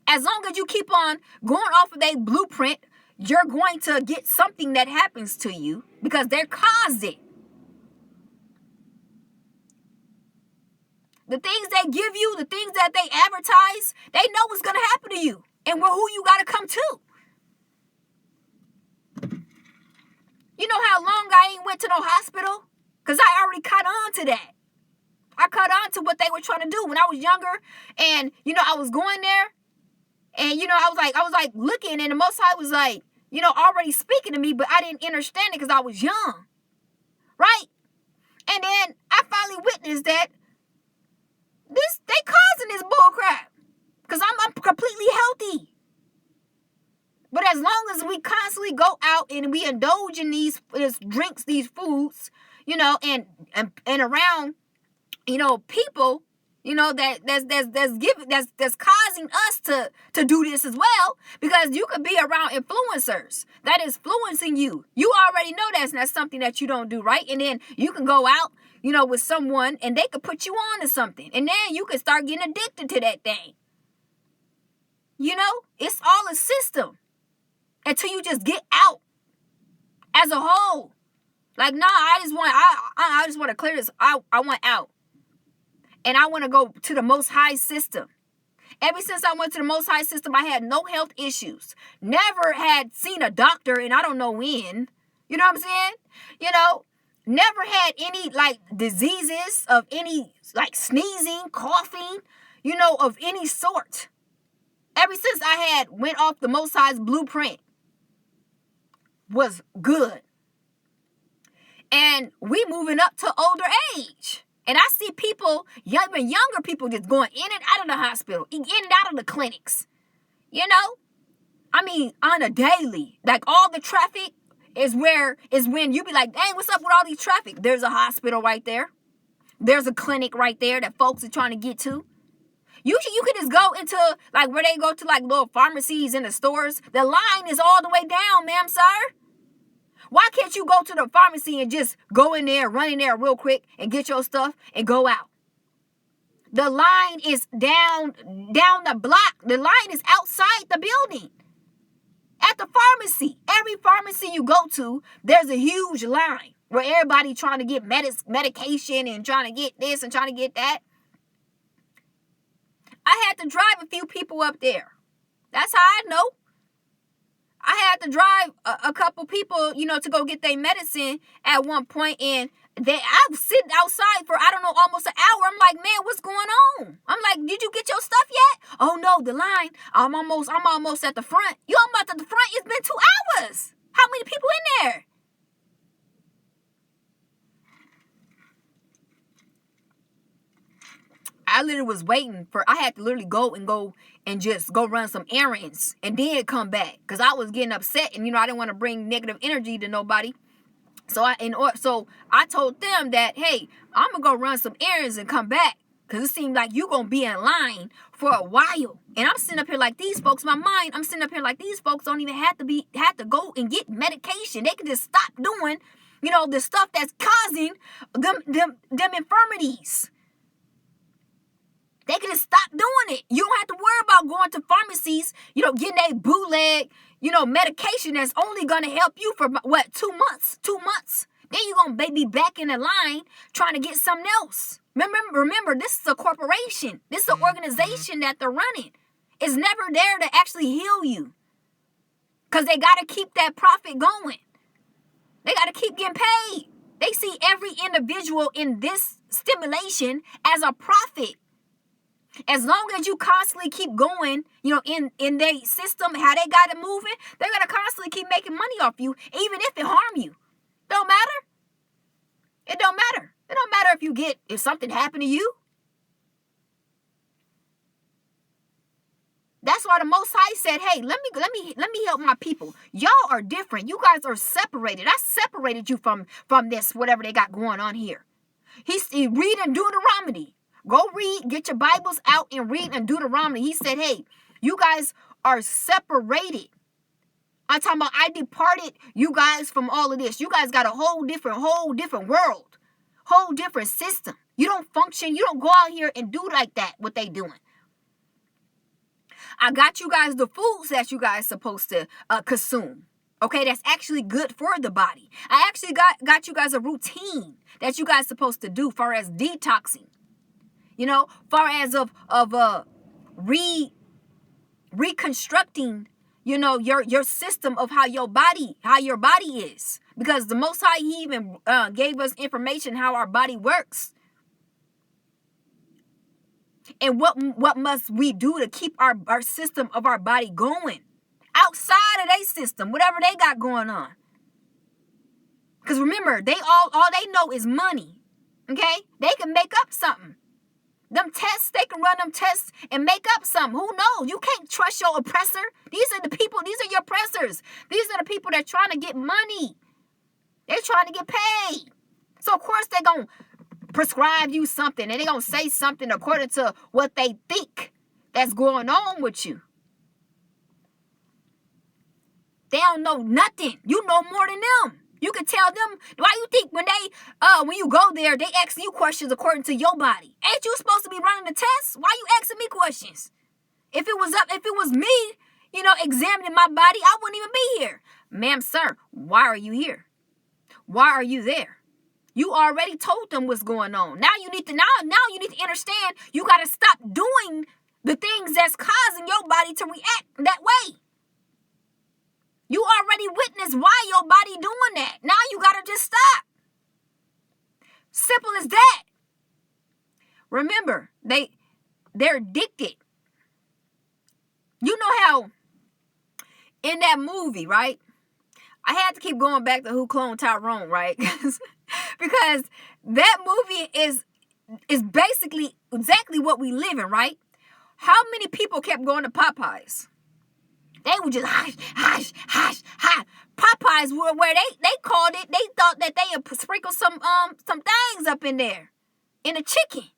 As long as you keep on going off of their blueprint, you're going to get something that happens to you because they're caused it. The things they give you, the things that they advertise, they know what's going to happen to you and who you got to come to. You know how long I ain't went to no hospital? Because I already caught on to that. I caught on to what they were trying to do when I was younger. And, I was going there. And, I was like looking, and the Most High was like, already speaking to me, but I didn't understand it because I was young. Right? And then I finally witnessed that they causing this bull crap. Because I'm completely healthy. But as long as we constantly go out and we indulge in these drinks, these foods, and around, people, that's causing us to do this as well, because you could be around influencers that is influencing you. You already know that's not something that you don't do, right? And then you can go out, with someone and they could put you on to something, and then you could start getting addicted to that thing. It's all a system until you just get out as a whole. Like, nah, I just want to clear this. I want out. And I want to go to the Most High system. Ever since I went to the Most High system, I had no health issues. Never had seen a doctor, and I don't know when. You know what I'm saying? Never had any, diseases of any, sneezing, coughing, of any sort. Ever since I had went off the Most High's blueprint, was good. And we moving up to older age. And I see people, even younger people, just going in and out of the hospital, in and out of the clinics. On a daily. Like, all the traffic is when you be like, dang, what's up with all these traffic? There's a hospital right there. There's a clinic right there that folks are trying to get to. You could just go into, where they go to, little pharmacies in the stores. The line is all the way down, ma'am, sir. Why can't you go to the pharmacy and just go in there, run in there real quick and get your stuff and go out? The line is down the block. The line is outside the building. At the pharmacy. Every pharmacy you go to, there's a huge line where everybody trying to get medication and trying to get this and trying to get that. I had to drive a few people up there. That's how I know. I had to drive a couple people, to go get their medicine at one point, and I was sitting outside for, I don't know, almost an hour. I'm like, man, what's going on? I'm like, did you get your stuff yet? Oh no, the line. I'm almost at the front. You almost at the front? It's been 2 hours. How many people in there? I literally was waiting I had to literally go and just go run some errands and then come back, because I was getting upset, and I didn't want to bring negative energy to nobody. So I told them that, hey, I'm gonna go run some errands and come back, because it seemed like you gonna be in line for a while. And I'm sitting up here like these folks, I'm sitting up here like these folks don't even have to go and get medication. They can just stop doing, the stuff that's causing them infirmities. They can just stop doing it. You don't have to worry about going to pharmacies, getting a bootleg, medication that's only going to help you for, 2 months? 2 months. Then you're going to be back in the line trying to get something else. Remember, this is a corporation. This is an organization that they're running. It's never there to actually heal you, because they got to keep that profit going. They got to keep getting paid. They see every individual in this stimulation as a profit. As long as you constantly keep going, in their system, how they got it moving, they're going to constantly keep making money off you, even if it harm you. Don't matter. It don't matter. It don't matter if something happened to you. That's why the Most High said, hey, let me help my people. Y'all are different. You guys are separated. I separated you from this, whatever they got going on here. He read in Deuteronomy. Go read, get your Bibles out and read in Deuteronomy. He said, hey, you guys are separated. I'm talking about I departed you guys from all of this. You guys got a whole different world, whole different system. You don't function. You don't go out here and do like that, what they doing. I got you guys the foods that you guys supposed to consume. Okay, that's actually good for the body. I actually got you guys a routine that you guys supposed to do far as detoxing. Far as of reconstructing, your system of how your body is. Because the Most High, He even gave us information how our body works. And what must we do to keep our system of our body going? Outside of their system, whatever they got going on. Because remember, all they know is money. Okay? They can make up something. Them tests, they can run them tests and make up something. Who knows? You can't trust your oppressor. These are your oppressors. These are the people that are trying to get money. They're trying to get paid. So, of course, they're going to prescribe you something, and they're going to say something according to what they think that's going on with you. They don't know nothing. You know more than them. You can tell them. Why you think when you go there, they ask you questions according to your body? Ain't you supposed to be running the test? Why you asking me questions? If it was me, examining my body, I wouldn't even be here. Ma'am, sir, why are you here? Why are you there? You already told them what's going on. Now you need to understand you got to stop doing the things that's causing your body to react that way. You already witnessed why your body doing that. Now you got to just stop. Simple as that. Remember, they're addicted. You know how in that movie, right? I had to keep going back to Who Cloned Tyrone, right? Because that movie is basically exactly what we live in, right? How many people kept going to Popeyes? They were just hush. Popeyes were where they called it. They thought that they had sprinkled some things up in there, in the chicken.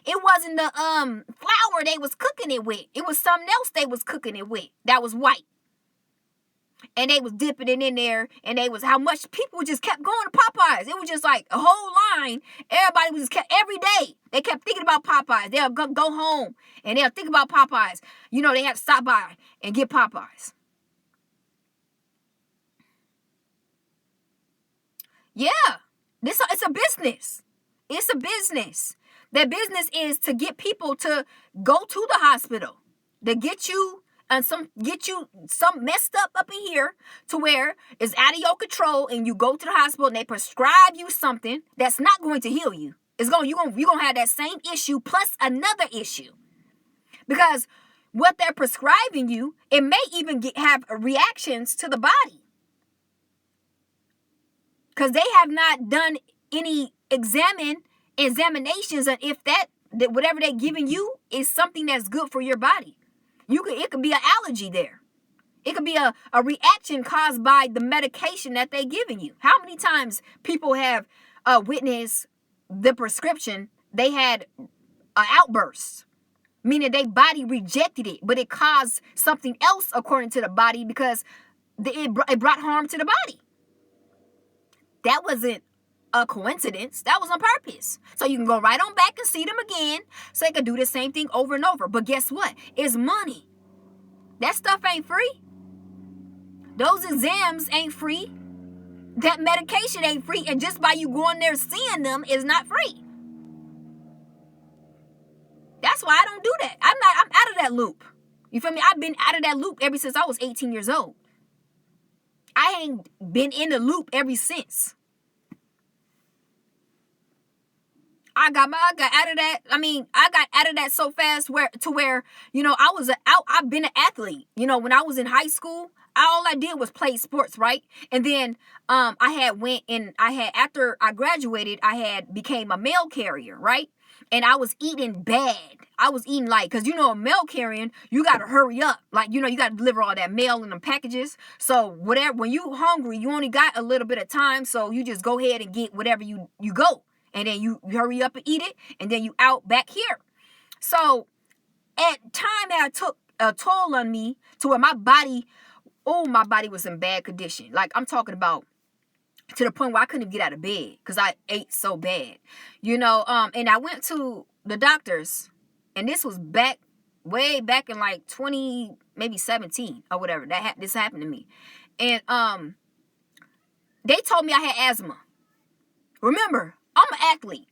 It wasn't the flour they was cooking it with. It was something else they was cooking it with that was white. And they was dipping it in there, and how much people just kept going to Popeyes. It was just like a whole line. Everybody was just kept, every day, they kept thinking about Popeyes. They'll go home, and they'll think about Popeyes. They have to stop by and get Popeyes. Yeah, it's a business. It's a business. Their business is to get people to go to the hospital, to get you some messed up in here to where it's out of your control, and you go to the hospital and they prescribe you something that's not going to heal you. You're gonna have that same issue plus another issue, because what they're prescribing you, it may even have reactions to the body, because they have not done any examinations on if that whatever they're giving you is something that's good for your body. It could be an allergy there. It could be a reaction caused by the medication that they're giving you. How many times people have witnessed the prescription, they had an outburst, meaning their body rejected it, but it caused something else according to the body because it brought harm to the body. That wasn't a coincidence. That was on purpose. So you can go right on back and see them again, so they can do the same thing over and over. But guess what? It's money. That stuff ain't free. Those exams ain't free. That medication ain't free. And just by you going there seeing them is not free. That's why I don't do that. I'm out of that loop. You feel me? I've been out of that loop ever since I was 18 years old. I ain't been in the loop ever since. I got out of that. I got out of that so fast where I've been an athlete. When I was in high school, all I did was play sports, right? And then after I graduated, I had became a mail carrier, right? And I was eating bad. I was eating because a mail carrying, you got to hurry up. You got to deliver all that mail in them packages. So when you hungry, you only got a little bit of time. So you just go ahead and get whatever you go. And then you hurry up and eat it, and then you out back here. So at time that took a toll on me to where my body was in bad condition. I'm talking about to the point where I couldn't even get out of bed because I ate so bad. And I went to the doctors, and this was way back in 2017 or whatever. This happened to me. And they told me I had asthma. Remember, I'm an athlete.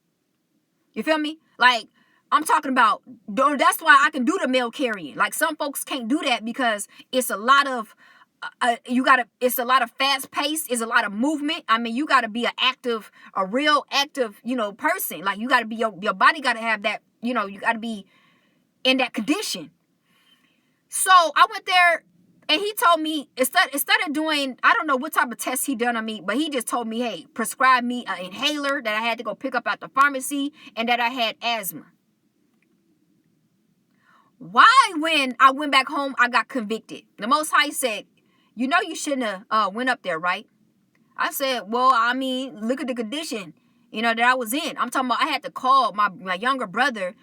You feel me? I'm talking about, that's why I can do the mail carrying. Some folks can't do that because it's a lot of, it's a lot of fast pace. It's a lot of movement. You got to be a real active, person. You got to be, your body got to have that, you got to be in that condition. So I went there. And he told me, instead of doing, I don't know what type of test he done on me, but he just told me, hey, prescribe me an inhaler that I had to go pick up at the pharmacy and that I had asthma. Why, when I went back home, I got convicted? The Most High said, you shouldn't have went up there, right? I said, well, look at the condition. that I was in. I'm talking about I had to call my younger brother,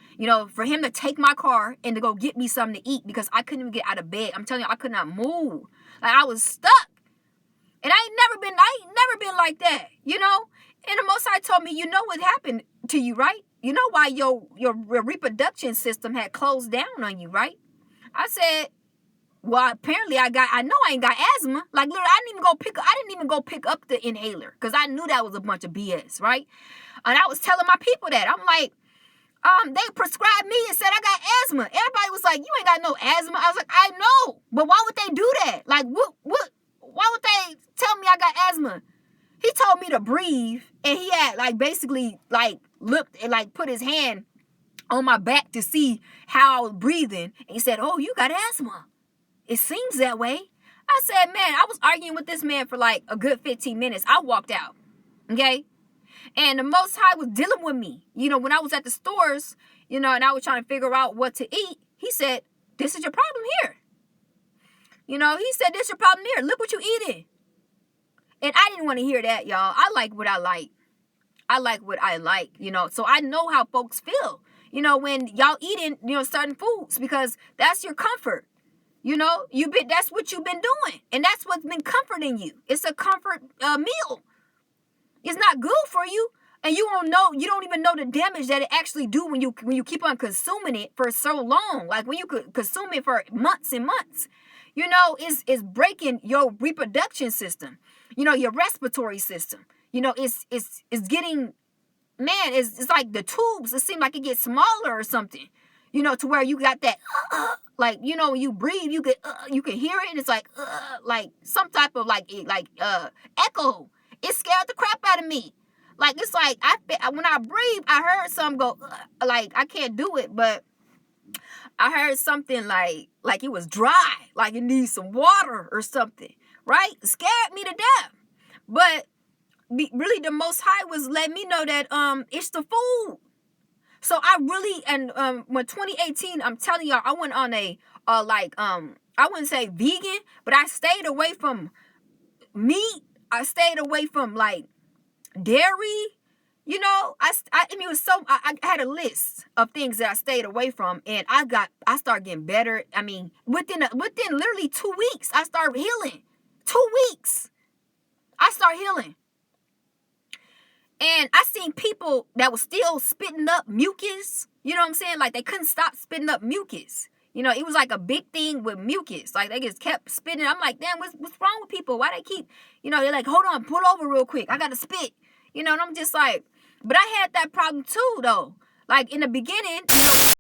for him to take my car and to go get me something to eat because I couldn't even get out of bed. I'm telling you, I could not move. Like I was stuck. And I ain't never been like that, And the Most High told me, you know what happened to you, right? You know why your reproduction system had closed down on you, right? I said, well, apparently I know I ain't got asthma. Like literally, I didn't even go pick up the inhaler because I knew that was a bunch of BS, right? And I was telling my people that. I'm like, they prescribed me and said I got asthma. Everybody was like, you ain't got no asthma. I was like, I know, but why would they do that? Like, why would they tell me I got asthma? He told me to breathe, and he had basically looked and put his hand on my back to see how I was breathing. And he said, oh, you got asthma. It seems that way. I said, man, I was arguing with this man for a good 15 minutes. I walked out. Okay. And the Most High was dealing with me. When I was at the stores, and I was trying to figure out what to eat, he said, this is your problem here. He said, this is your problem here. Look what you eating. And I didn't want to hear that, y'all. I like what I like. I like what I like, So I know how folks feel, when y'all eating, certain foods because that's your comfort. That's what you've been doing. And that's what's been comforting you. It's a comfort meal. It's not good for you. And you don't even know the damage that it actually do when you keep on consuming it for so long. Like when you could consume it for months and months. It's breaking your reproduction system. Your respiratory system. It's getting, man, it's like the tubes, it seems like it gets smaller or something. To where you got that when you breathe, you can hear it, and it's like some type of echo. It scared the crap out of me. It's when I breathe, I heard something go I can't do it, but I heard something like it was dry, like it needs some water or something, right? It scared me to death. But really the Most High was letting me know that it's the food. So I really, and when 2018, I'm telling y'all, I went on a I wouldn't say vegan, but I stayed away from meat. I stayed away from dairy. I mean, it was so, I had a list of things that I stayed away from, and I started getting better. I mean, within literally 2 weeks, I started healing. 2 weeks, I started healing. And I seen people that was still spitting up mucus. You know what I'm saying? They couldn't stop spitting up mucus. It was a big thing with mucus. They just kept spitting. I'm like, damn, what's wrong with people? Why they keep, they're like, hold on, pull over real quick. I got to spit. And I'm just like, but I had that problem too, though. In the beginning,